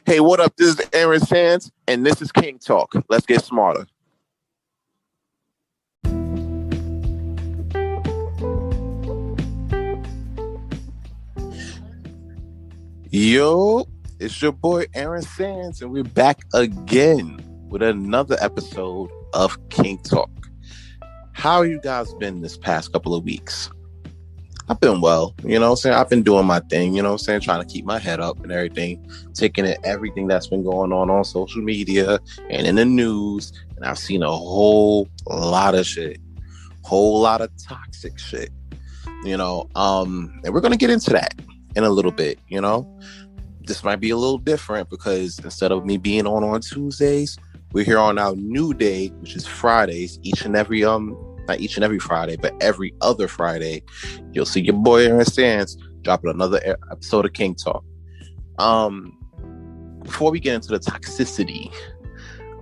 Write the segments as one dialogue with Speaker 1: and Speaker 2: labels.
Speaker 1: Hey, what up? This is Aaron Sands, and this is King Talk. Let's get smarter. Yo, it's your boy Aaron Sands, and we're back again with another episode of King Talk. How you guys been this past couple of weeks? I've been well, I've been doing my thing, trying to keep my head up and everything, taking in everything that's been going on social media and in the news. And I've seen a whole lot of shit, whole lot of toxic shit, and we're going to get into that in a little bit. This might be a little different because instead of me being on Tuesdays, we're here on our new day, which is Fridays, not each and every Friday, but every other Friday, you'll see your boy Aaron Sands dropping another episode of King Talk. Before we get into the toxicity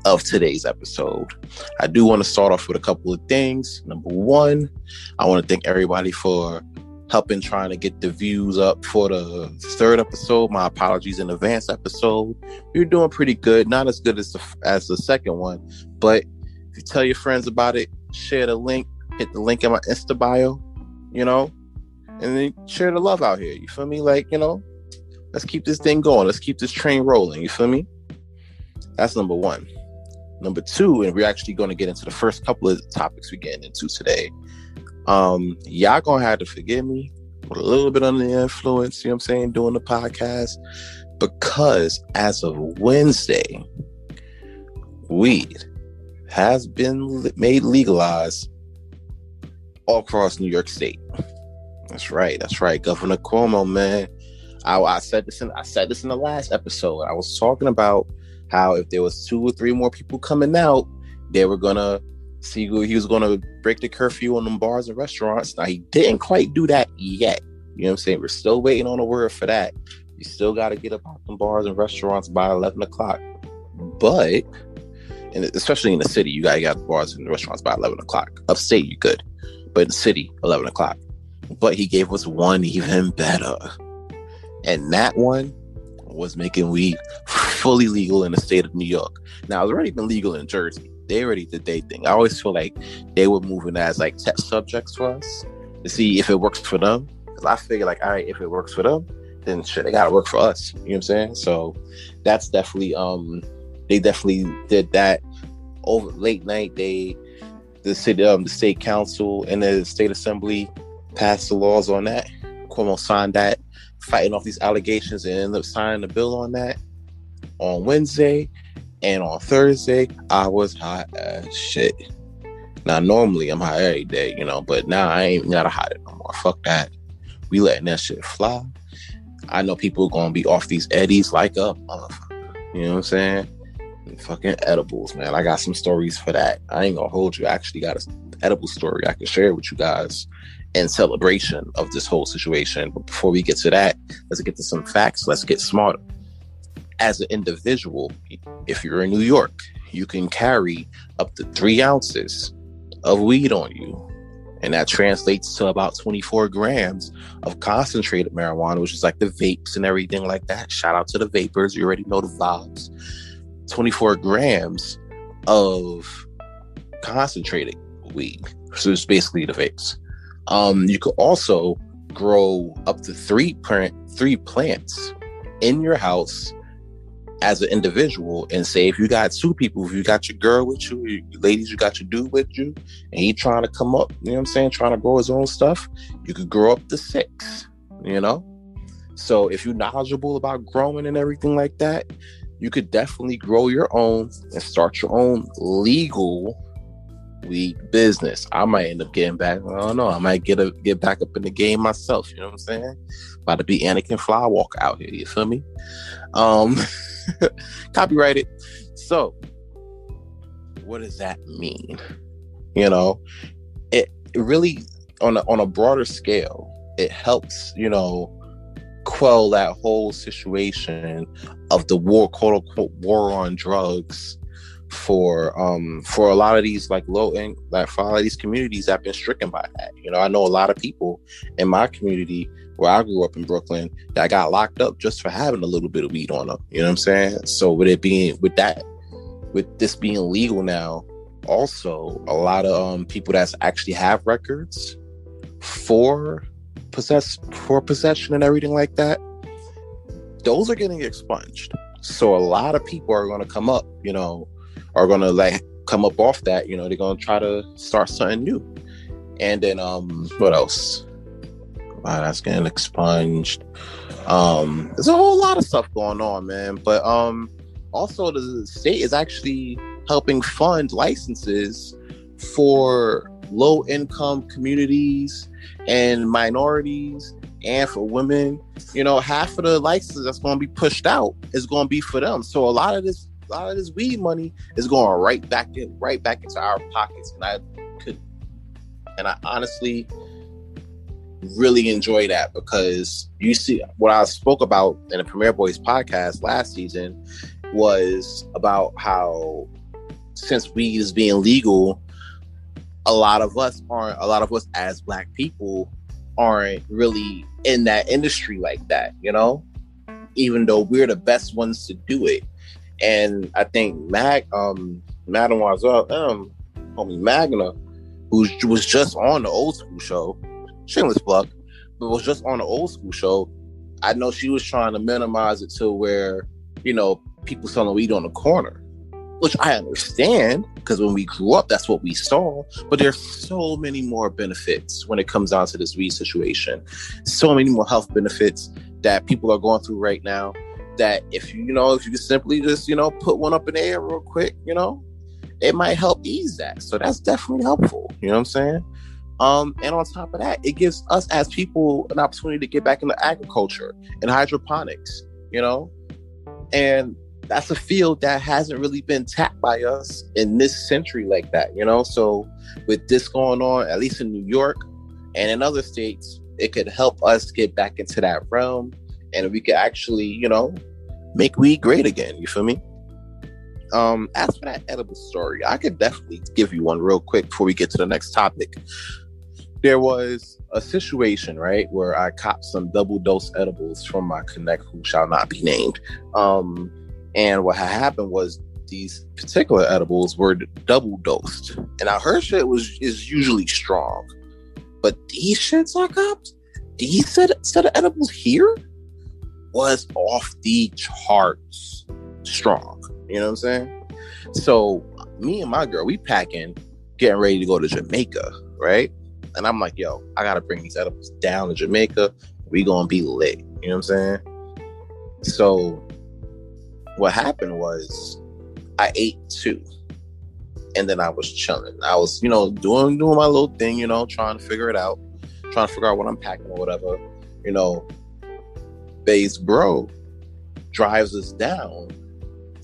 Speaker 1: of today's episode, I do want to start off with a couple of things. Number one, I want to thank everybody for helping trying to get the views up for the third episode. My apologies in advance episode. You're doing pretty good. Not as good as the second one, but if you tell your friends about it, share the link, hit the link in my Insta bio, and then share the love out here. You feel me? Let's keep this thing going. Let's keep this train rolling. You feel me? That's number one. Number two, and we're actually going to get into the first couple of topics we're getting into today. Y'all gonna have to forgive me with a little bit under the influence, doing the podcast, because as of Wednesday, weed has been made legalized all across New York State. That's right. Governor Cuomo, man. I said this in the last episode. I was talking about how if there was 2 or 3 more people coming out, they were gonna see who he was gonna break the curfew on them bars and restaurants. Now he didn't quite do that yet. We're still waiting on a word for that. You still got to get up out them bars and restaurants by 11 o'clock. But and especially in the city, you got bars and restaurants by 11 o'clock. Upstate, you could. But in the city, 11 o'clock. But he gave us one even better. And that one was making weed fully legal in the state of New York. Now, it's already been legal in Jersey. They already did their thing. I always feel like they were moving as test subjects for us to see if it works for them. Because I figure all right, if it works for them, then shit, they got to work for us. You know what I'm saying? So that's definitely... They definitely did that over late night. The state council and the state assembly passed the laws on that. Cuomo signed that, fighting off these allegations, and ended up signing the bill on that on Wednesday. And on Thursday, I was hot as shit. Now, normally I'm hot every day, but now I ain't gotta hide it no more. Fuck that. We letting that shit fly. I know people are gonna be off these eddies like a motherfucker. You know what I'm saying? Fucking edibles, man. I got some stories for that. I ain't gonna hold you. I actually got an edible story I can share with you guys in celebration of this whole situation. But before we get to that, let's get to some facts. Let's get smarter. As an individual, if you're in New York, you can carry up to 3 ounces of weed on you. And that translates to about 24 grams of concentrated marijuana, which is like the vapes and everything like that. Shout out to the vapors. You already know the vibes. 24 grams of concentrated weed. So it's basically the vapes. You could also grow up to 3 plants in your house as an individual, and say if you got 2 people, if you got your girl with you, your ladies, you got your dude with you, and he trying to come up, trying to grow his own stuff, you could grow up to 6, So if you're knowledgeable about growing and everything like that, you could definitely grow your own and start your own legal weed business. I might end up getting back. I don't know. I might get back up in the game myself. You know what I'm saying? About to be Anakin Flywalker out here. You feel me? Copyrighted. So, what does that mean? It really on a broader scale, it helps. Quell that whole situation of the war, quote unquote, war on drugs for a lot of these like low end, like for a lot of these communities that have been stricken by that. You know, I know a lot of people in my community where I grew up in Brooklyn that got locked up just for having a little bit of weed on them. You know what I'm saying? So with this being legal now, also a lot of people that's actually have records for possession and everything like that, those are getting expunged. So a lot of people are going to come up, you know, are going to like come up off that, you know, they're going to try to start something new. And then what else? Wow, that's getting expunged. There's a whole lot of stuff going on, man. But also the state is actually helping fund licenses for low income communities and minorities and for women. You know, half of the licenses that's going to be pushed out is going to be for them. So a lot of this weed money is going right back into our pockets. And I honestly really enjoy that, because you see what I spoke about in the Premier Boys podcast last season was about how since weed is being legal, a lot of us as Black people aren't really in that industry like that, you know, even though we're the best ones to do it. And I think Mademoiselle, homie Magna, who was just on the Old School show, shameless plug, but was just on the Old School show, I know she was trying to minimize it to where, you know, people selling weed on the corner, which I understand, because when we grew up, that's what we saw. But there's so many more benefits when it comes down to this weed situation. So many more health benefits that people are going through right now, that if you could simply just, you know, put one up in the air real quick, you know, it might help ease that. So that's definitely helpful. You know what I'm saying? And on top of that, it gives us as people an opportunity to get back into agriculture and hydroponics, you know, and that's a field that hasn't really been tapped by us in this century like that, you know. So with this going on, at least in New York and in other states, it could help us get back into that realm, and we could actually, you know, make weed great again. You feel me? As for that edible story, I could definitely give you one real quick before we get to the next topic. There was a situation, right, where I copped some double dose edibles from my connect who shall not be named. And what had happened was these particular edibles were double dosed. And now her shit is usually strong, but these shits I copped, these set of edibles here was off the charts strong. You know what I'm saying? So me and my girl, we packing, getting ready to go to Jamaica, right? And I'm like, yo, I gotta bring these edibles down to Jamaica. We gonna be lit. You know what I'm saying? So what happened was I ate 2, and then I was chilling. I was, you know, doing my little thing, you know, trying to figure out what I'm packing or whatever. You know, Bae's bro drives us down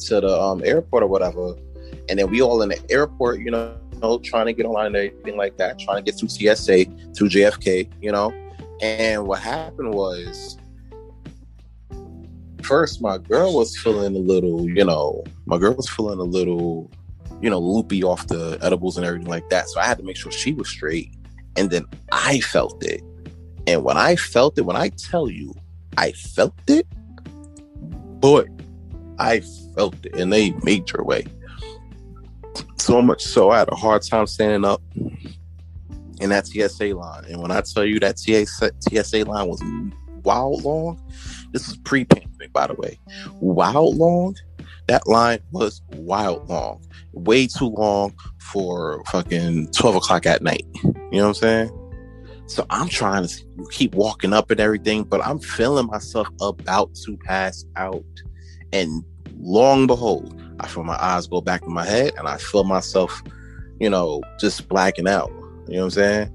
Speaker 1: to the airport or whatever, and then we all in the airport, you know, trying to get online and everything like that, trying to get through TSA, through JFK, you know. And what happened was, first, my girl was feeling a little, loopy off the edibles and everything like that. So I had to make sure she was straight. And then I felt it. And when I felt it, when I tell you I felt it, boy, I felt it in a major way. So much so I had a hard time standing up in that TSA line. And when I tell you that TSA line was wild long, this is pre-pandemic, by the way. Wild long. That line was wild long. Way too long for fucking 12 o'clock at night. You know what I'm saying? So I'm trying to keep walking up and everything, but I'm feeling myself about to pass out. And long and behold, I feel my eyes go back in my head, and I feel myself, you know, just blacking out. You know what I'm saying?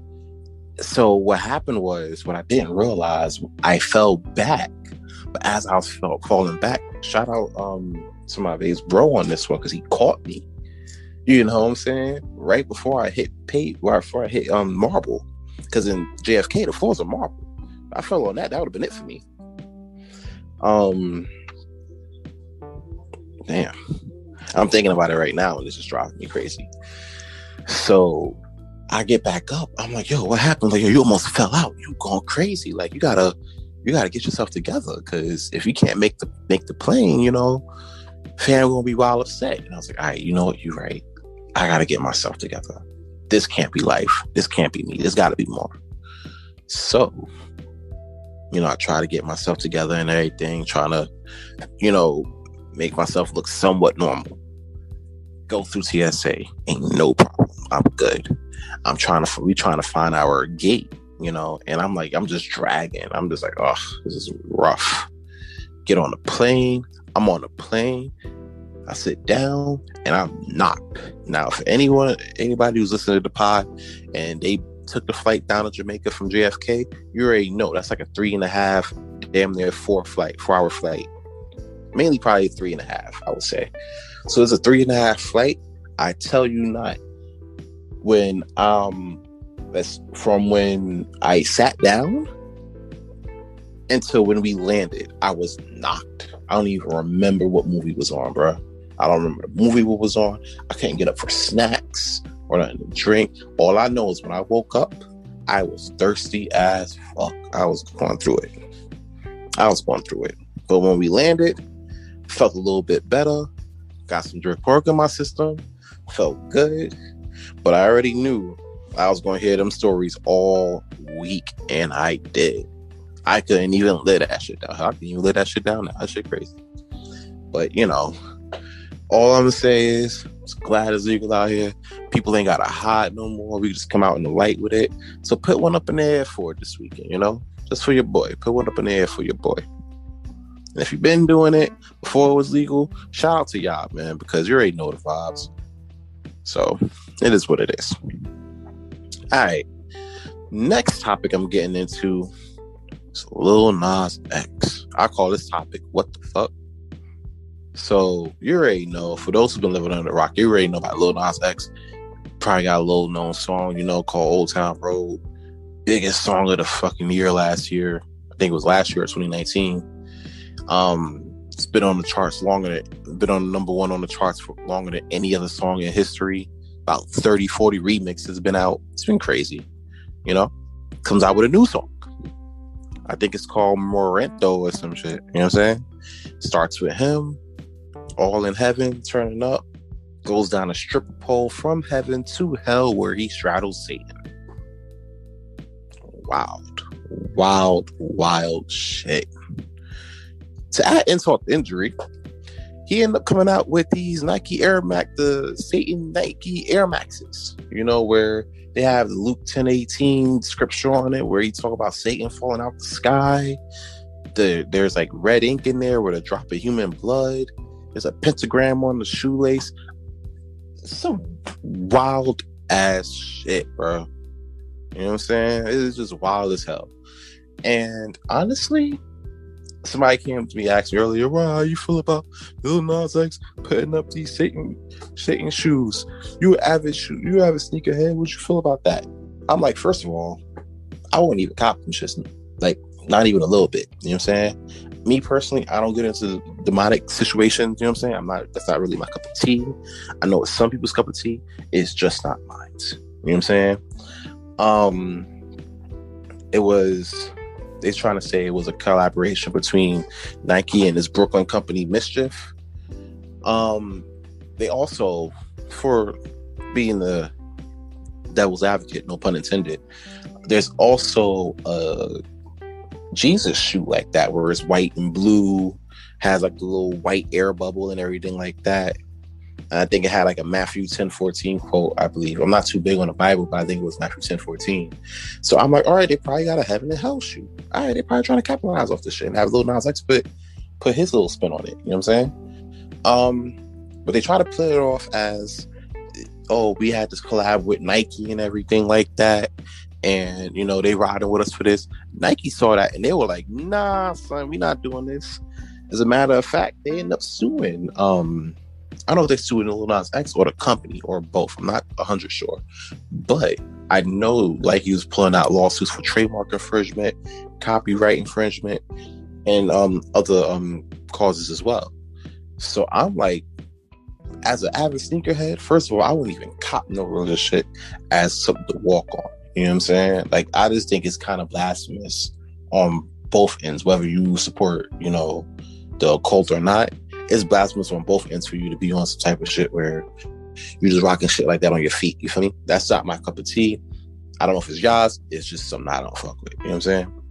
Speaker 1: So what happened was, what I didn't realize, I fell back. But as I was falling back, shout out to my base bro on this one, because he caught me. You know what I'm saying? Right before I hit marble. Because in JFK, the floors are marble. I fell on that. That would have been it for me. Damn. I'm thinking about it right now, and it's just driving me crazy. So I get back up. I'm like, yo, what happened? Like, yo, you almost fell out. You going crazy. Like, you gotta get yourself together, because if you can't make the plane, fam gonna be wild upset. And I was like, all right, you know what? You're right. I gotta get myself together. This can't be life. This can't be me. There's gotta be more. So, I try to get myself together and everything, trying to, make myself look somewhat normal. Go through TSA, ain't no problem. I'm good. We trying to find our gate, and I'm just dragging. I'm just like, oh, this is rough. Get on the plane. I'm on the plane. I sit down and I'm knocked. Now, for anybody who's listening to the pod and they took the flight down to Jamaica from JFK, you already know that's like a 3.5, damn near 4-hour flight. Mainly probably 3.5, I would say. So it's a 3.5 flight. I tell you not. When that's from when I sat down until when we landed, I was knocked. I don't even remember what movie was on, bro. I don't remember the movie what was on. I couldn't get up for snacks or nothing to drink. All I know is when I woke up, I was thirsty as fuck. I was going through it. But when we landed, felt a little bit better. Got some drip pork in my system. Felt good. But I already knew I was going to hear them stories all week. And I did. I couldn't even let that shit down. I couldn't even let that shit down now. That shit crazy. But, all I'm going to say is, it's glad it's legal out here. People ain't got to hide no more. We just come out in the light with it. So put one up in the air for it this weekend, Just for your boy. Put one up in the air for your boy. And if you've been doing it before it was legal, shout out to y'all, man, because you already know the vibes. So it is what it is. All right. Next topic I'm getting into is Lil Nas X. I call this topic, what the fuck? So you already know, for those who've been living under the rock, you already know about Lil Nas X. Probably got a little known song, called Old Town Road. Biggest song of the fucking year last year. I think it was last year, 2019. It's been on the charts been on number one on the charts for longer than any other song in history. About 30, 40 remixes been out. It's been crazy. Comes out with a new song. I think it's called Morento or some shit. You know what I'm saying? Starts with him, all in heaven, turning up. Goes down a stripper pole from heaven to hell where he straddles Satan. Wild shit. To add insult to injury, he ended up coming out with these Nike Air Max, the Satan Nike Air Maxes, where they have the Luke 10:18 scripture on it, where he talk about Satan falling out the sky. There's like red ink in there with a drop of human blood. There's a pentagram on the shoelace. Some wild ass shit, bro. You know what I'm saying? It's just wild as hell. And honestly, somebody came to me, asked me earlier, how you feel about Lil Nas X putting up these Satan shoes? You an avid sneakerhead. What you feel about that? I'm like, first of all, I wouldn't even cop them shits. Like, not even a little bit. You know what I'm saying? Me personally, I don't get into demonic situations. You know what I'm saying? That's not really my cup of tea. I know it's some people's cup of tea. It's just not mine. You know what I'm saying? They're trying to say it was a collaboration between Nike and his Brooklyn company Mischief. They also, for being the devil's advocate, no pun intended, there's also a Jesus shoe like that where it's white and blue, has like the little white air bubble and everything like that. And I think it had like a Matthew 10:14 quote, I believe. I'm not too big on the Bible, but I think it was Matthew 10:14. So I'm like, all right, they probably got a heaven and hell shoe. All right, they're probably trying to capitalize off this shit and have Lil Nas X put his little spin on it. You know what I'm saying? But they try to play it off as, oh, we had this collab with Nike and everything like that. And, they riding with us for this. Nike saw that and they were like, nah, son, we not doing this. As a matter of fact, they end up suing. I don't know if they're suing Lil Nas X or the company or both. I'm not 100% sure. But I know like he was pulling out lawsuits for trademark infringement, copyright infringement, and other causes as well. So I'm like, as an avid sneakerhead, first of all, I wouldn't even cop no religious shit as something to walk on. You know what I'm saying? Like, I just think it's kind of blasphemous on both ends, whether you support, you know, the occult or not. It's blasphemous on both ends for you to be on some type of shit where you're just rocking shit like that on your feet. You feel me? That's not my cup of tea. I don't know if it's yours. It's just something I don't fuck with. You know what I'm saying?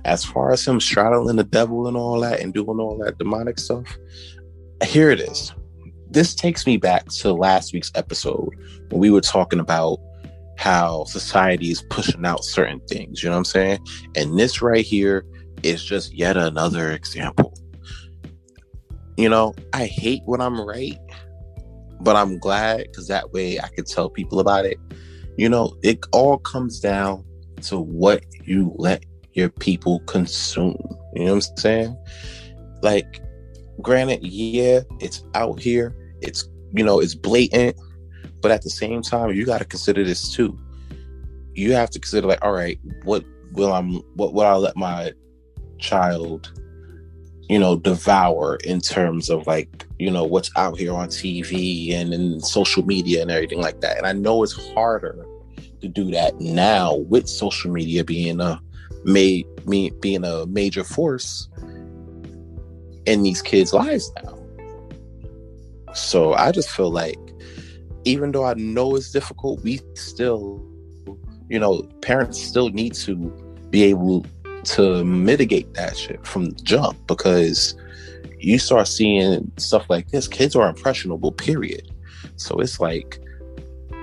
Speaker 1: As far as him straddling the devil and all that and doing all that demonic stuff, here it is. This takes me back to last week's episode when we were talking about how society is pushing out certain things. You know what I'm saying? And this right here is just yet another example. You know, I hate when I'm right, but I'm glad because that way I can tell people about it. You know, it all comes down to what you let your people consume. You know what I'm saying? Like, granted, yeah, it's out here. It's, you know, it's blatant. But at the same time, you got to consider this too. You have to consider, like, all right, what will I let my child, you know, devour in terms of, like, you know, what's out here on TV and in social media and everything like that. And I know it's harder to do that now with social media being a major force in these kids' lives now. So I just feel like, even though I know it's difficult, we still, you know, parents still need to be able to mitigate that shit from the jump, because you start seeing stuff like this. Kids are impressionable, period. So it's like,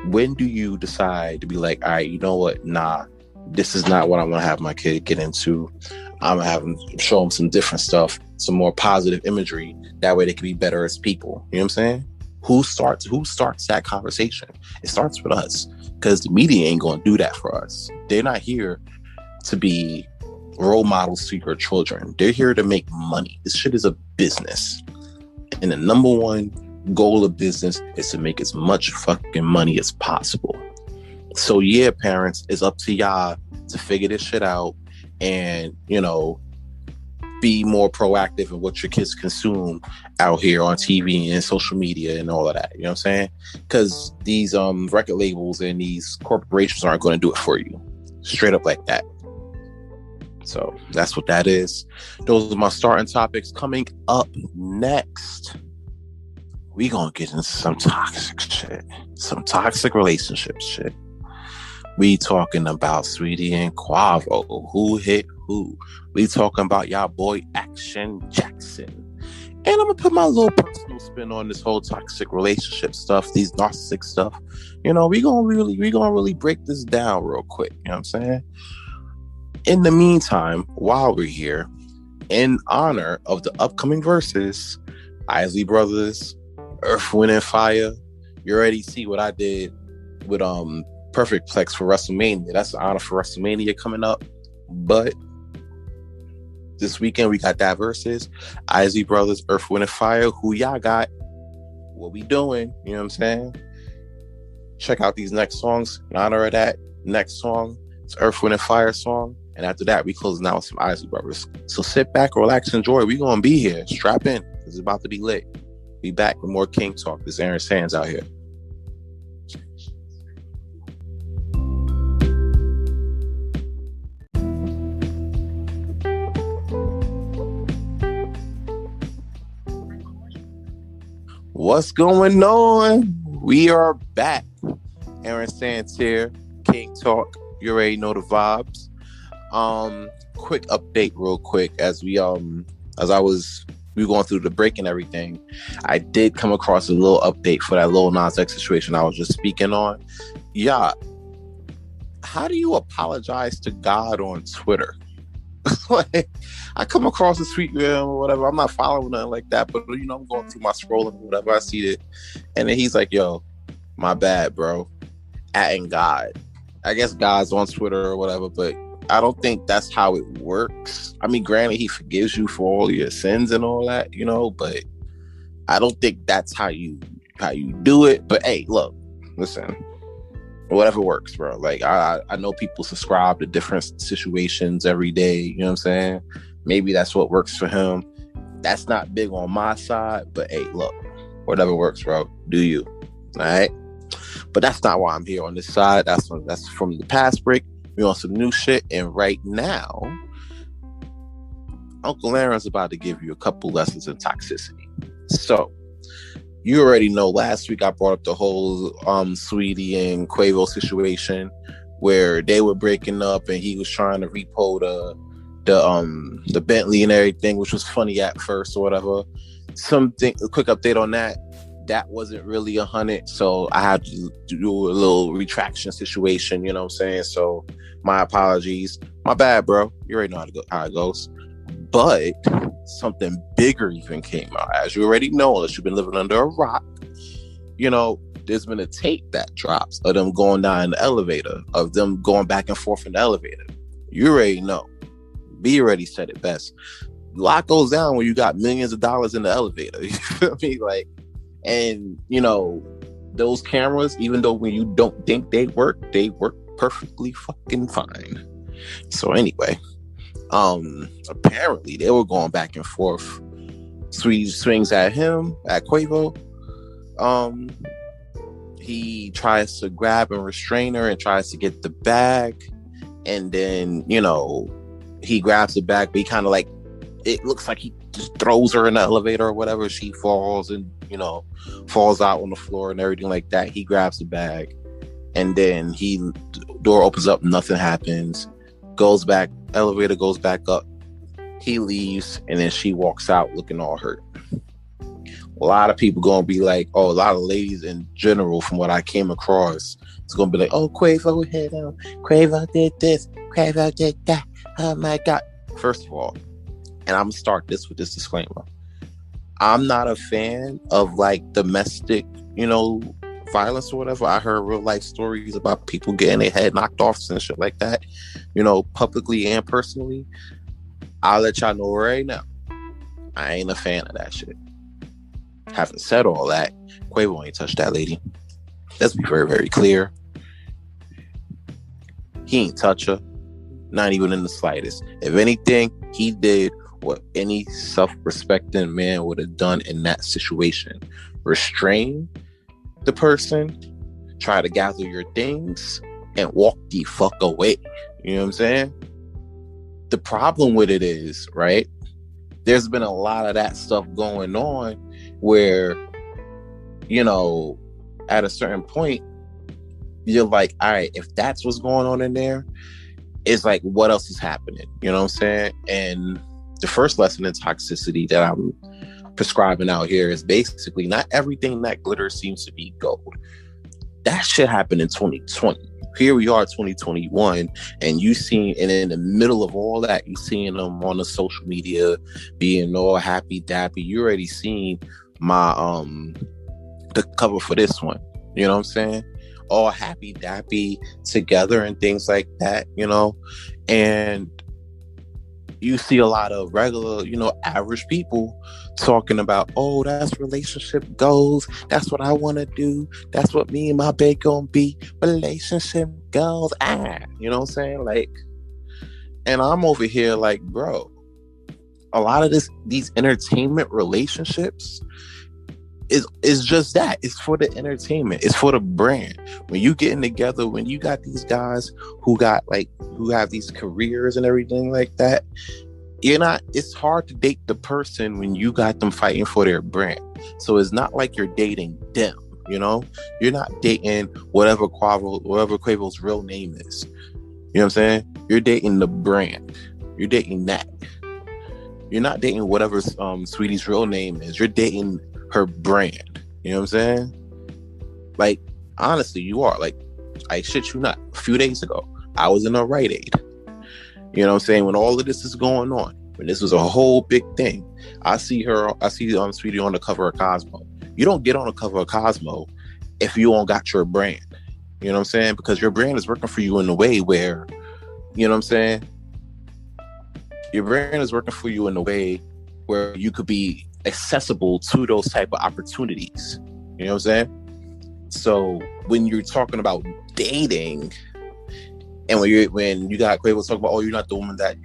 Speaker 1: when do you decide to be like, all right, you know what? Nah, this is not what I'm going to have my kid get into. I'm going to have them show them some different stuff, some more positive imagery. That way they can be better as people. You know what I'm saying? Who starts that conversation? It starts with us, because the media ain't going to do that for us. They're not here to be role models to your children. They're here to make money. This shit is a business. And the number one goal of business is to make as much fucking money as possible. So yeah, parents, it's up to y'all to figure this shit out and, you know, be more proactive in what your kids consume out here on TV and social media and all of that. You know what I'm saying? Because these record labels and these corporations aren't going to do it for you. Straight up like that. So that's what that is. Those are my starting topics. Coming up next, we gonna get into some toxic shit. Some toxic relationship shit. We talking about Sweetie and Quavo. Who hit who? We talking about y'all boy Action Jackson. And I'm gonna put my little personal spin on this whole toxic relationship stuff, these narcissistic stuff. You know, we gonna really break this down real quick. You know what I'm saying? In the meantime, while we're here, in honor of the upcoming verses, Isley Brothers, Earth, Wind, and Fire. You already see what I did with Perfect Plex for WrestleMania. That's the honor for WrestleMania coming up. But this weekend we got that versus Isley Brothers, Earth, Wind, and Fire. Who y'all got? What we doing? You know what I'm saying? Check out these next songs in honor of that. Next song, it's Earth, Wind, and Fire song. And after that, we closing out with some Isley Brothers. So sit back, relax, enjoy. We gonna be here. Strap in. It's about to be lit. Be back with more King Talk. This is Aaron Sands out here. What's going on? We are back. Aaron Sands here. King Talk. You already know the vibes. Quick update real quick as we going through the break and everything. I did come across a little update for that Lil Nas X situation I was just speaking on. Yeah, how do you apologize to God on Twitter? Like, I come across a tweet or whatever. I'm not following nothing like that, but you know, I'm going through my scrolling or whatever. I see it, and then he's like, "Yo, my bad, bro." Atting God. I guess God's on Twitter or whatever, but I don't think that's how it works. I mean, granted, he forgives you for all your sins and all that, you know, but I don't think that's how you do it. But hey, look, listen, whatever works, bro. Like, I know people subscribe to different situations every day. You know what I'm saying? Maybe that's what works for him. That's not big on my side, but hey, look, Whatever works, bro. Do you? All right. But that's not why I'm here on this side. That's from the past break. We're on some new shit, and right now, Uncle Aaron's about to give you a couple lessons in toxicity. So, you already know last week I brought up the whole Sweetie and Quavo situation where they were breaking up and he was trying to repo the Bentley and everything, which was funny at first or whatever. A quick update on that. That wasn't really 100, so I had to do a little retraction situation, you know what I'm saying? So my apologies. My bad, bro. You already know how it goes. But something bigger even came out. As you already know, unless you've been living under a rock, you know, there's been a tape that drops of them going down in the elevator, of them going back and forth in the elevator. You already know. B already said it best. A lot goes down when you got millions of dollars in the elevator. You feel me? Like, and, you know, those cameras, even though when you don't think they work perfectly fucking fine. So anyway, apparently they were going back and forth. Sweetie swings at him, at Quavo. He tries to grab and restrain her and tries to get the bag. And then, you know, he grabs the bag, but he kind of like, it looks like he just throws her in the elevator or whatever. She falls and, you know, falls out on the floor and everything like that. He grabs the bag, and then door opens up, nothing happens. Goes back, elevator goes back up. He leaves, and then she walks out looking all hurt. A lot of people gonna be like, oh, a lot of ladies in general, from what I came across, it's gonna be like, oh, Quavo hit him, Quavo did this, Quavo did that. Oh my God. First of all, and I'm gonna start this with this disclaimer. I'm not a fan of like domestic, you know, violence or whatever. I heard real life stories about people getting their head knocked off and shit like that, you know, publicly and personally. I'll let y'all know right now, I ain't a fan of that shit. Having said all that, Quavo ain't touched that lady. Let's be very, very clear. He ain't touch her, not even in the slightest. If anything, he did what any self-respecting man would have done in that situation. Restrain the person, try to gather your things, and walk the fuck away. You know what I'm saying? The problem with it is, right, there's been a lot of that stuff going on where, you know, at a certain point, you're like, all right, if that's what's going on in there, it's like, what else is happening? You know what I'm saying? And the first lesson in toxicity that I'm prescribing out here is basically not everything that glitters seems to be gold. That shit happened in 2020. Here we are, 2021, and and in the middle of all that, you seeing them on the social media being all happy dappy. You already seen my the cover for this one. You know what I'm saying? All happy dappy together and things like that, you know? And you see a lot of regular, you know, average people talking about, oh, that's relationship goals. That's what I want to do. That's what me and my babe gonna be. Relationship goals. You know what I'm saying? Like, and I'm over here like, bro, a lot of these entertainment relationships is just that. It's for the entertainment. It's for the brand. When you getting together, when you got these guys who have these careers and everything like that, it's hard to date the person when you got them fighting for their brand. So it's not like you're dating them, you know? You're not dating whatever Quavo's real name is. You know what I'm saying? You're dating the brand. You're dating that. You're not dating whatever Sweetie's real name is. You're dating her brand. You know what I'm saying? Like, honestly, you are. Like, I shit you not. A few days ago, I was in a Rite Aid. You know what I'm saying? When all of this is going on, when this was a whole big thing, I see Sweetie on the cover of Cosmo. You don't get on the cover of Cosmo if you don't got your brand. You know what I'm saying? Because your brand is working for you in a way where, you know what I'm saying? Your brand is working for you in a way where you could be accessible to those type of opportunities. You know what I'm saying? So when you're talking about dating, and when you got Quavo talking about, oh, you're not the woman that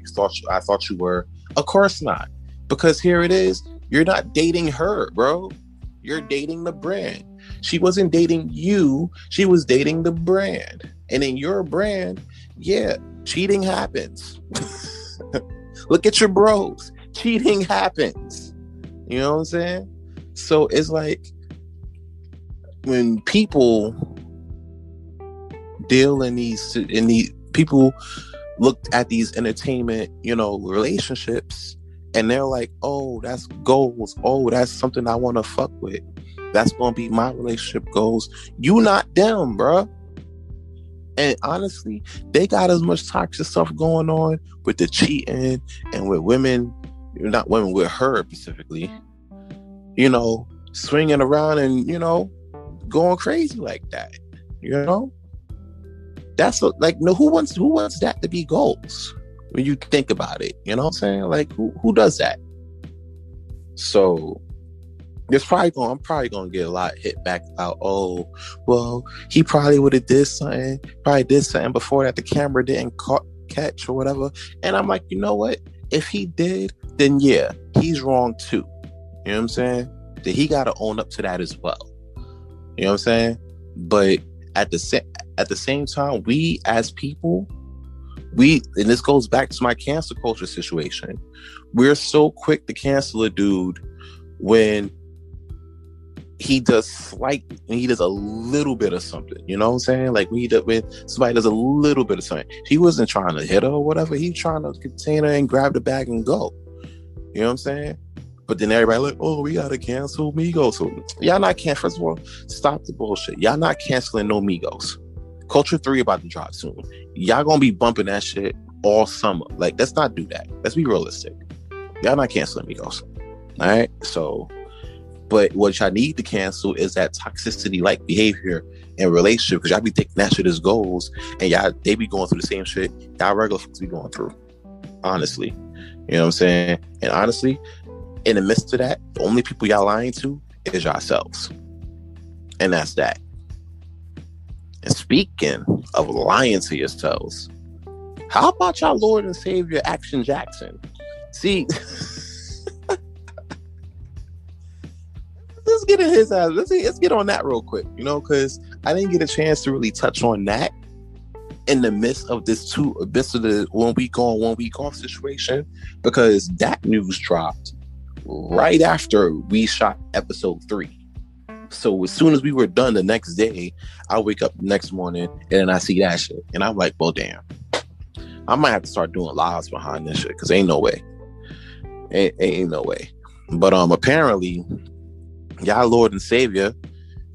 Speaker 1: I thought you were. Of course not. Because here it is, you're not dating her, bro. You're dating the brand. She wasn't dating you. She was dating the brand. And in your brand, yeah, cheating happens. Look at your bros. Cheating happens. You know what I'm saying? So it's like when people deal in these people looked at these entertainment, relationships, and they're like, oh, that's goals. Oh, that's something I want to fuck with. That's going to be my relationship goals. You not them, bruh. And honestly, they got as much toxic stuff going on with the cheating and with women, not women, with her specifically, swinging around and, going crazy like that, That's who wants that to be goals when you think about it? You know what I'm saying? Like, who does that? So I'm probably gonna get a lot hit back about, oh, well, he probably would have did something before that the camera didn't catch or whatever. And I'm like, you know what? If he did, then yeah, he's wrong too. You know what I'm saying? That he got to own up to that as well. You know what I'm saying? But at the same time, we as people, and this goes back to my cancel culture situation, we're so quick to cancel a dude when he does a little bit of something. You know what I'm saying? Like when somebody does a little bit of something. He wasn't trying to hit her or whatever. He trying to contain her and grab the bag and go. You know what I'm saying? But then everybody like, oh, we gotta cancel Migos. So y'all not canceling. First of all, stop the bullshit. Y'all not canceling no Migos. Culture 3 about to drop soon. Y'all gonna be bumping that shit all summer. Like, let's not do that. Let's be realistic. Y'all not canceling Migos. All right? So, but what y'all need to cancel is that toxicity-like behavior in relationship, because y'all be taking that shit as goals, and they be going through the same shit y'all regular folks be going through. Honestly. You know what I'm saying? And honestly, in the midst of that, the only people y'all lying to is yourselves. And that's that. And speaking of lying to yourselves, how about y'all Lord and Savior Action Jackson? See, let's get in his ass. Let's get on that real quick, because I didn't get a chance to really touch on that in the midst of the 1 week on, 1 week off situation, because that news dropped right after we shot episode 3. So as soon as we were done the next day, I wake up the next morning and then I see that shit. And I'm like, well, damn. I might have to start doing lives behind this shit, because ain't no way. Ain't no way. But apparently, y'all Lord and Savior,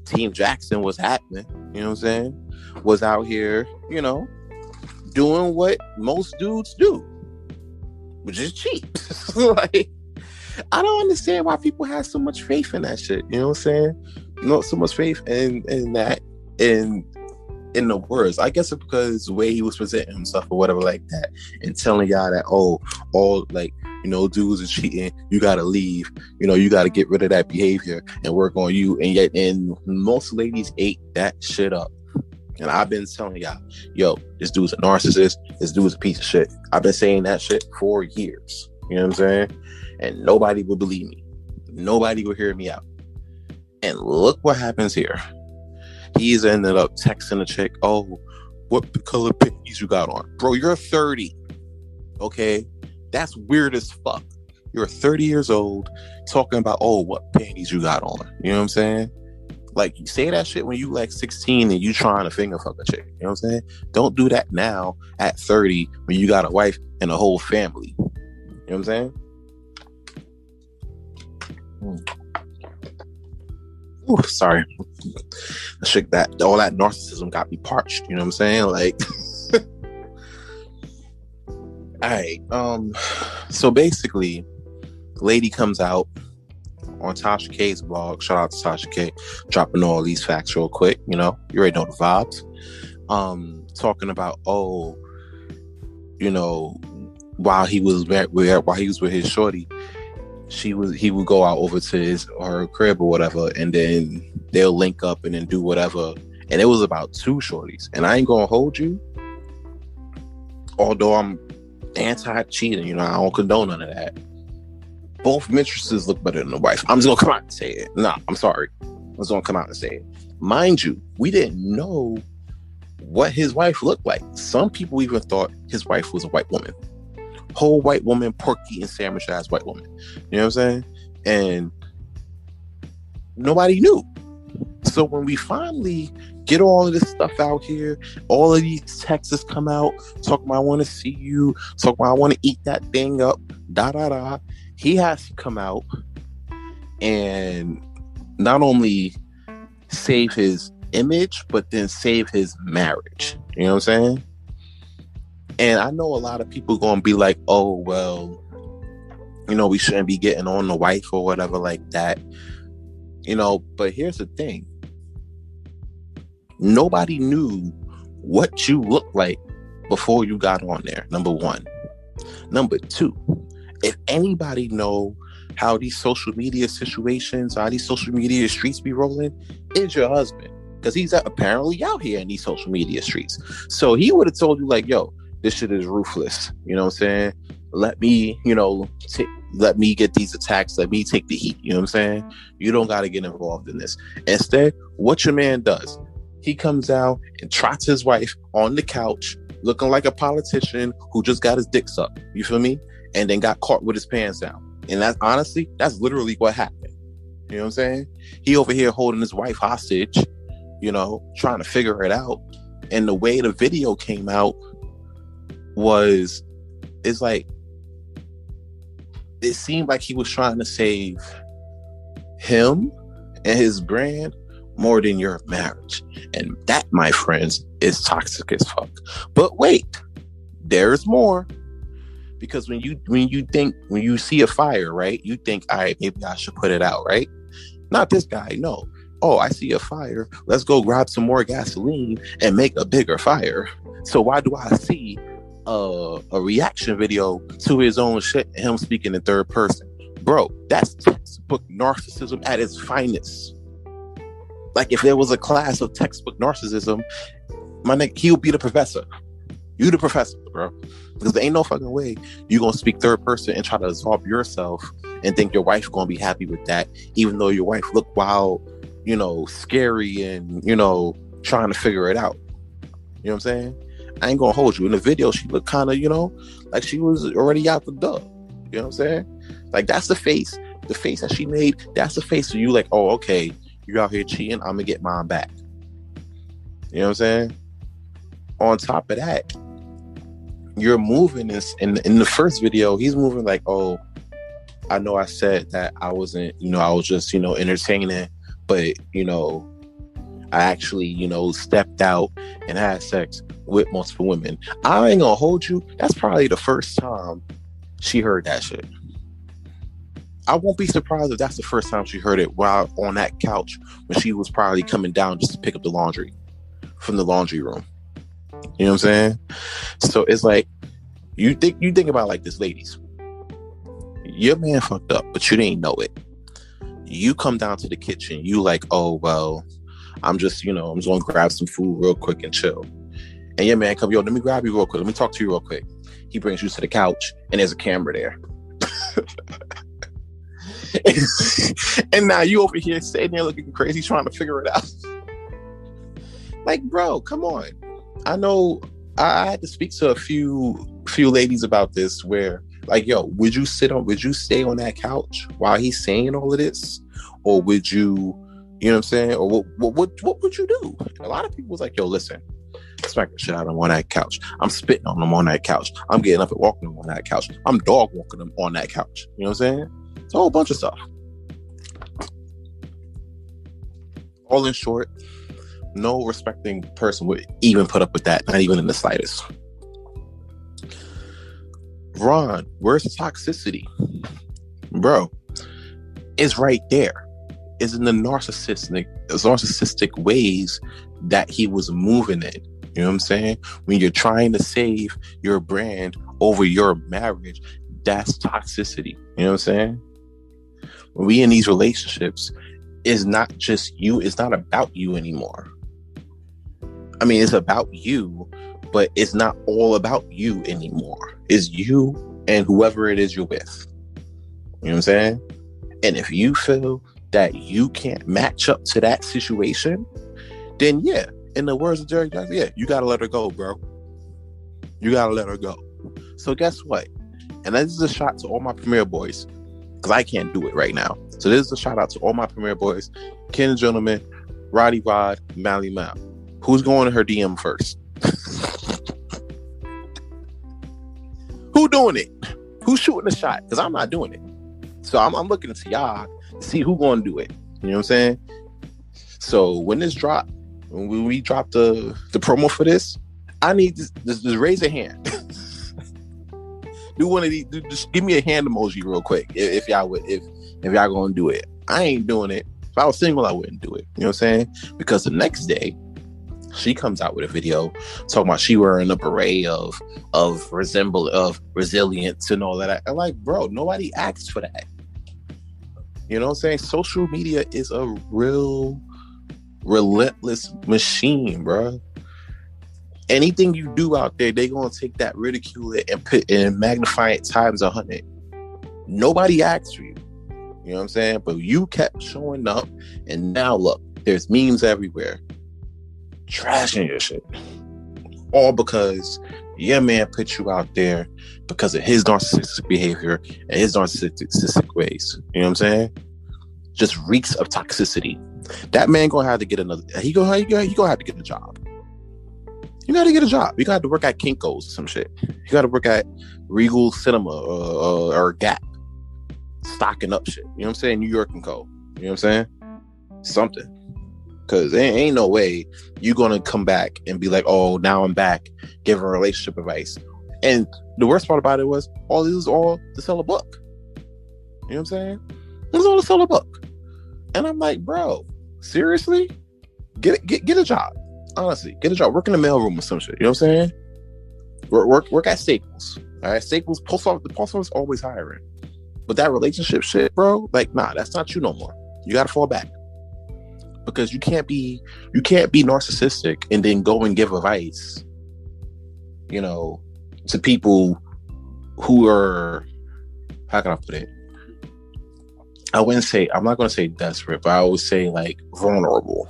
Speaker 1: Team Jackson was happening. You know what I'm saying? Was out here, doing what most dudes do, which is cheat. Like, I don't understand why people have so much faith in that shit. You know what I'm saying? Not so much faith in that, in the words. I guess it's because the way he was presenting himself or whatever like that, and telling y'all that, oh, all dudes are cheating, you gotta leave, you gotta get rid of that behavior and work on you. And most ladies ate that shit up. And I've been telling y'all, yo, this dude's a narcissist, this dude's a piece of shit. I've been saying that shit for years. You know what I'm saying? And nobody would believe me. Nobody would hear me out. And look what happens here. He's ended up texting a chick, oh, what color panties you got on? Bro, you're 30. Okay? That's weird as fuck. You're 30 years old talking about, oh, what panties you got on. You know what I'm saying? Like, you say that shit when you like 16 and you trying to finger fuck a chick. You know what I'm saying? Don't do that now at 30 when you got a wife and a whole family. You know what I'm saying? Ooh, sorry. Shit, all that narcissism got me parched. You know what I'm saying? Like, all right. So basically, lady comes out on Tasha K's blog. Shout out to Tasha K, dropping all these facts real quick. You already know the vibes. Talking about, while he was with his shorty, he would go out over to her crib or whatever, and then they'll link up and then do whatever. And it was about 2 shorties. And I ain't gonna hold you, although I'm anti-cheating, I don't condone none of that. both mistresses look better than the wife. I'm just gonna come out and say it. Nah, I'm sorry. I'm just gonna come out and say it. Mind you, we didn't know what his wife looked like. Some people even thought his wife was a white woman. Whole white woman, porky and sandwich ass white woman. You know what I'm saying? And nobody knew. So when we finally get all of this stuff out here, all of these texts come out, talking about I want to see you, talking about I want to eat that thing up, da da da. He has to come out and not only save his image, but then save his marriage. You know what I'm saying? And I know a lot of people gonna be like, oh, well, you know, we shouldn't be getting on the wife or whatever like that. You know, but here's the thing. Nobody knew what you looked like before you got on there, number one. Number two, if anybody know how these social media situations, how these social media streets be rolling, it's your husband. Because he's apparently out here in these social media streets. So he would have told you like, yo, this shit is ruthless. You know what I'm saying? Let me, you know, let me get these attacks. Let me take the heat. You know what I'm saying? You don't got to get involved in this. Instead, what your man does, he comes out and trots his wife on the couch, looking like a politician who just got his dick sucked. You feel me? And then got caught with his pants down. And that's honestly, that's literally what happened. You know what I'm saying? He over here holding his wife hostage, you know, trying to figure it out. And the way the video came out it's like, it seemed like he was trying to save him and his brand more than your marriage. And that, my friends, is toxic as fuck. But wait, there's more. Because when you see a fire, right, you think, all right, maybe I should put it out, right? Not this guy, no. Oh, I see a fire. Let's go grab some more gasoline and make a bigger fire. So why do I see a reaction video to his own shit and him speaking in third person? Bro, that's textbook narcissism at its finest. Like if there was a class of textbook narcissism, my nigga, he'll be the professor. You the professor, bro. Because there ain't no fucking way you gonna speak third person and try to absorb yourself and think your wife gonna be happy with that, even though your wife look wild, you know, scary and, you know, trying to figure it out. You know what I'm saying? I ain't gonna hold you. In the video, she looked kind of, you know, like she was already out the door. You know what I'm saying? Like that's the face that she made. That's the face of you like, oh, okay, you out here cheating, I'm gonna get mine back. You know what I'm saying? On top of that, you're moving this in the first video, he's moving like, oh, I know I said that I wasn't, you know, I was just, you know, entertaining, but, you know, I actually, you know, stepped out and had sex with multiple women. I ain't gonna hold you. That's probably the first time she heard that shit. I won't be surprised if that's the first time she heard it while on that couch when she was probably coming down just to pick up the laundry from the laundry room. You know what I'm saying? So it's like, you think about it like this, ladies. Your man fucked up, but you didn't know it. You come down to the kitchen, you like, oh, well, I'm just gonna grab some food real quick and chill. And your man come, yo, let me grab you real quick. Let me talk to you real quick. He brings you to the couch and there's a camera there. And now you over here sitting there looking crazy, trying to figure it out. Like, bro, come on. I know I had to speak to a few ladies about this where, like, yo, would you stay on that couch while he's saying all of this? Or would you know what I'm saying? Or what would you do? And a lot of people was like, yo, listen, smack the shit out of him on that couch. I'm spitting on him on that couch. I'm getting up and walking him on that couch. I'm dog walking him on that couch. You know what I'm saying? It's a whole bunch of stuff. All in short, no respecting person would even put up with that, not even in the slightest. Ron, where's the toxicity? Bro, it's right there. It's in the narcissistic ways that he was moving in. You know what I'm saying? When you're trying to save your brand over your marriage, that's toxicity. You know what I'm saying? When we in these relationships, it's not just you. It's not about you anymore. I mean, it's about you, but it's not all about you anymore. It's you and whoever it is you're with. You know what I'm saying? And if you feel that you can't match up to that situation, then yeah, in the words of Jerry Johnson, yeah, you gotta let her go, bro. You gotta let her go. So guess what? And this is a shot to all my Premier boys, because I can't do it right now. So this is a shout out to all my Premier boys, Ken and Gentlemen, Roddy Rod, Mally Mal. Who's going to her DM first? Who doing it? Who's shooting the shot? Because I'm not doing it. So I'm looking to y'all to see who going to do it. You know what I'm saying? So when this drop, when we drop the promo for this, I need just raise a hand. Do one of these. Just give me a hand emoji real quick if y'all gonna do it. I ain't doing it. If I was single, I wouldn't do it. You know what I'm saying? Because the next day, she comes out with a video talking about she wearing a beret of resilience and all that. I'm like, bro, nobody asked for that. You know what I'm saying? Social media is a real relentless machine, bro. Anything you do out there, they gonna take that, ridicule it, and put and magnify it times 100. Nobody asked for you. You know what I'm saying? But you kept showing up, and now look, there's memes everywhere, trashing your shit, all because your man put you out there because of his narcissistic behavior and his narcissistic ways. You know what I'm saying? Just reeks of toxicity. That man gonna have to get another. He gonna have to get a job. You got to get a job. You got to work at Kinko's or some shit. You got to work at Regal Cinema or Gap, stocking up shit. You know what I'm saying? New York and Co. You know what I'm saying? Something. Because there ain't no way you're going to come back and be like, oh, now I'm back giving relationship advice. And the worst part about it was all this is all to sell a book. You know what I'm saying? It was all to sell a book. And I'm like, bro, seriously? Get a job. Honestly, get a job. Work in the mailroom or some shit. You know what I'm saying? Work at Staples. All right, Staples. The post office is always hiring. But that relationship shit, bro, like, nah, that's not you no more. You gotta fall back. Because you can't be narcissistic and then go and give advice, you know, to people who are, how can I put it? I'm not gonna say desperate, but I would say like vulnerable.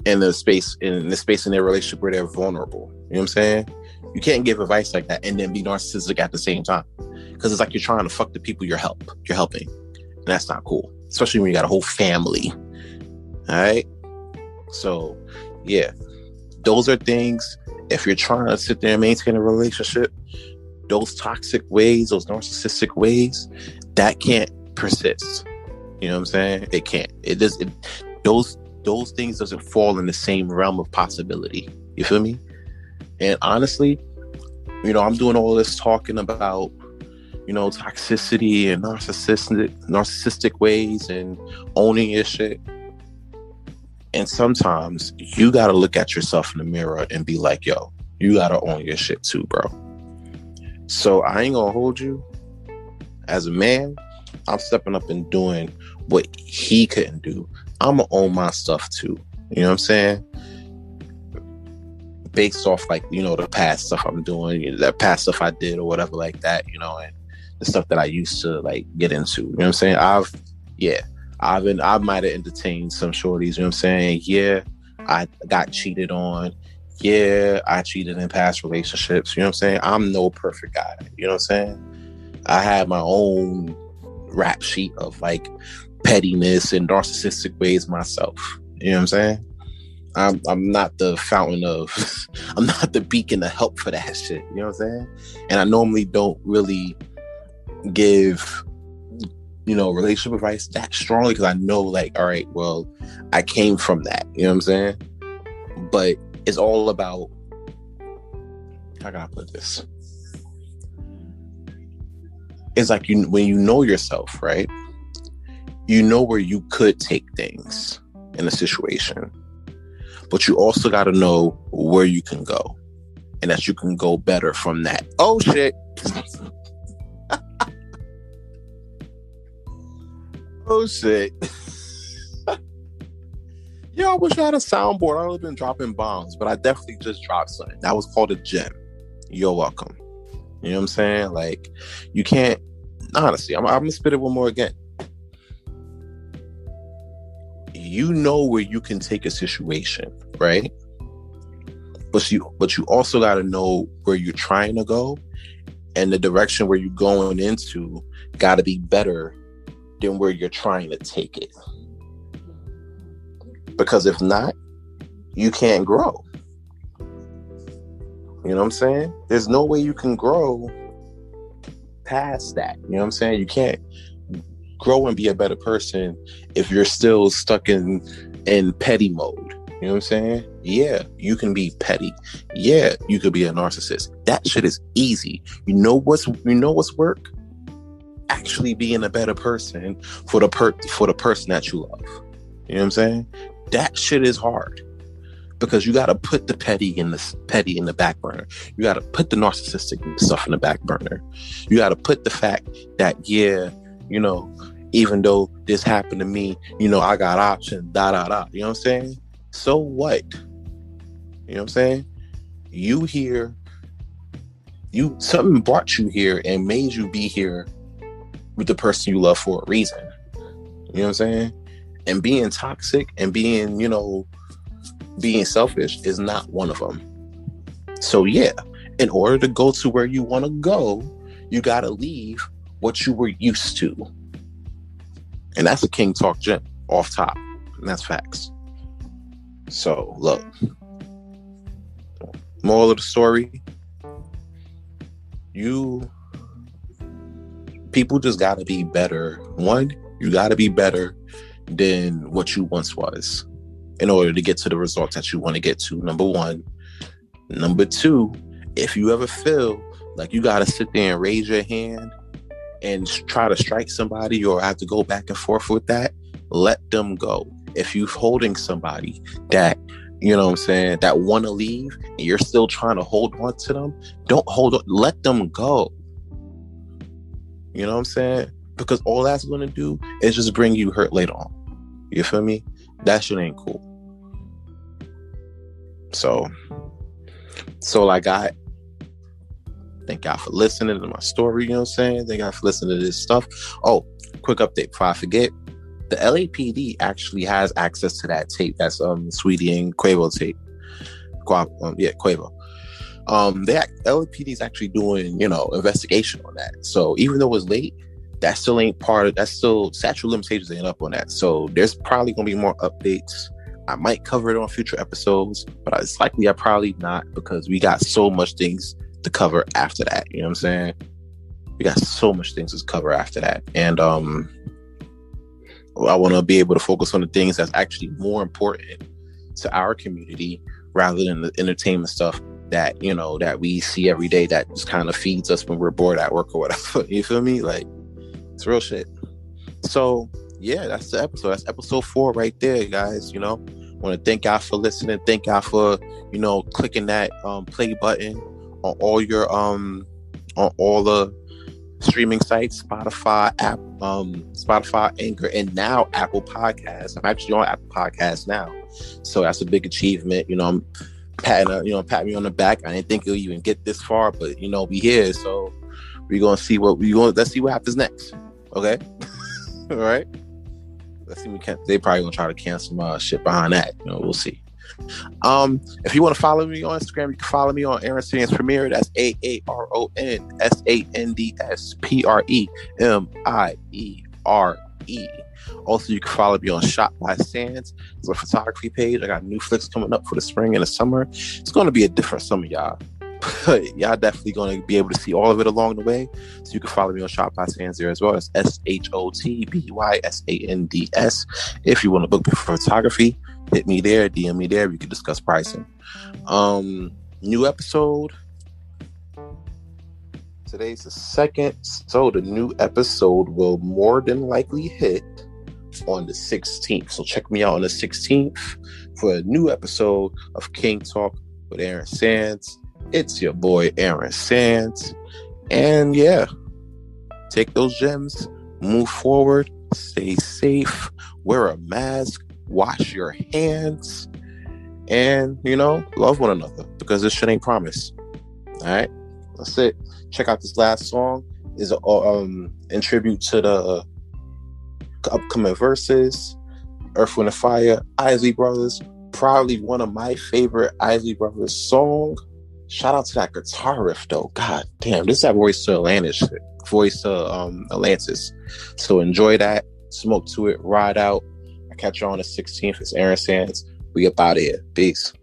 Speaker 1: In the space in their relationship where they're vulnerable. You know what I'm saying? You can't give advice like that and then be narcissistic at the same time. Because it's like you're trying to fuck the people you're helping. And that's not cool. Especially when you got a whole family. Alright? So, yeah. Those are things, if you're trying to sit there and maintain a relationship, those toxic ways, those narcissistic ways, that can't persist. You know what I'm saying? It can't. Those things doesn't fall in the same realm of possibility. You feel me? And honestly, you know, I'm doing all this talking about, you know, toxicity and narcissistic ways and owning your shit. And sometimes you got to look at yourself in the mirror and be like, yo, you got to own your shit too, bro. So I ain't going to hold you. As a man, I'm stepping up and doing what he couldn't do. I'm gonna own my stuff too. You know what I'm saying? Based off, like, you know, the past stuff I'm doing, you know, that past stuff I did or whatever like that, you know, and the stuff that I used to like get into. You know what I'm saying? I might have entertained some shorties. You know what I'm saying? Yeah, I got cheated on. Yeah, I cheated in past relationships. You know what I'm saying? I'm no perfect guy. You know what I'm saying? I had my own rap sheet of like pettiness and narcissistic ways myself. You know what I'm saying? I'm not the fountain of I'm not the beacon of help for that shit. You know what I'm saying? And I normally don't really give, you know, relationship advice that strongly because I know, like, all right, well, I came from that. You know what I'm saying? But it's all about, how can I put this? It's like when you know yourself, right? You know where you could take things in a situation, but you also got to know where you can go and that you can go better from that. Oh, shit. Oh, shit. Yo, I wish I had a soundboard. I would have been dropping bombs, but I definitely just dropped something. That was called a gem. You're welcome. You know what I'm saying? Like, you can't, honestly, I'm gonna spit it one more again. You know where you can take a situation, right? But you also got to know where you're trying to go, and the direction where you're going into got to be better than where you're trying to take it. Because if not, you can't grow. You know what I'm saying? There's no way you can grow past that. You know what I'm saying? You can't grow and be a better person if you're still stuck in petty mode. You know what I'm saying? Yeah, you can be petty. Yeah, you could be a narcissist. That shit is easy. You know what's work? Actually being a better person for the person that you love. You know what I'm saying? That shit is hard. Because you got to put the petty in the back burner. You got to put the narcissistic stuff in the back burner. You got to put the fact that, yeah, you know, even though this happened to me, you know, I got options, You know what I'm saying? So what? You know what I'm saying? You here, something brought you here and made you be here with the person you love for a reason. You know what I'm saying? And being toxic and being, you know, being selfish is not one of them. So yeah, in order to go to where you want to go, you got to leave what you were used to. And that's a King Talk gem off top. And that's facts. So look, moral of the story, people just got to be better. One, you got to be better than what you once was in order to get to the results that you want to get to. Number one. Number two, if you ever feel like you got to sit there and raise your hand and try to strike somebody or have to go back and forth with that, let them go. If you're holding somebody that, you know what I'm saying, that want to leave and you're still trying to hold on to them, don't hold on. Let them go. You know what I'm saying? Because all that's going to do is just bring you hurt later on. You feel me? That shit ain't cool. So I got, thank God for listening to my story, you know what I'm saying? Thank God for listening to this stuff. Oh, quick update before I forget. The LAPD actually has access to that tape. That's Sweetie and Quavo tape. Quavo. LAPD is actually doing, you know, investigation on that. So even though it's late, that still ain't statute of limitations ain't up on that. So there's probably gonna be more updates. I might cover it on future episodes, but it's likely I probably not, because we got so much things to cover after that. You know what I'm saying? We got so much things to cover after that. And I want to be able to focus on the things that's actually more important to our community rather than the entertainment stuff that, you know, that we see every day that just kind of feeds us when we're bored at work or whatever. You feel me? Like, it's real shit. So yeah, that's the episode. That's episode 4 right there, guys. You know, want to thank y'all for listening. Thank y'all for, you know, clicking that play button on all your on all the streaming sites, Spotify, Anchor, and now Apple Podcasts. I'm actually on Apple Podcasts now, so that's a big achievement. You know, I'm pat me on the back. I didn't think it'll even get this far, but you know, we here, so let's see what happens next. Okay. All right. Let's see. They probably gonna try to cancel my shit behind that. You know, we'll see. If you want to follow me on Instagram, you can follow me on Aaron Sands Premier. That's AARONSANDSPREMIERE. Also, you can follow me on Shop by Sands. It's a photography page. I got new flicks coming up for the spring and the summer. It's going to be a different summer, y'all. But y'all definitely going to be able to see all of it along the way. So you can follow me on Shop by Sands there as well. That's SHOTBYSANDS. If you want to book me for photography, hit me there, DM me there. We can discuss pricing. New episode. Today's the 2nd, so the new episode will more than likely hit on the 16th. So check me out on the 16th for a new episode of King Talk with Aaron Sands. It's your boy Aaron Sands. And yeah, take those gems, move forward, stay safe, wear a mask, wash your hands, and, you know, love one another, because this shit ain't promised. All right, that's it. Check out this last song. is in tribute to the upcoming verses. Earth, Wind, and Fire, Isley Brothers. Probably one of my favorite Isley Brothers song. Shout out to that guitar riff though. God damn, this is that voice to Atlantis. So enjoy that. Smoke to it. Ride out. I catch you on the 16th. It's Aaron Sands. We up out of here. Peace.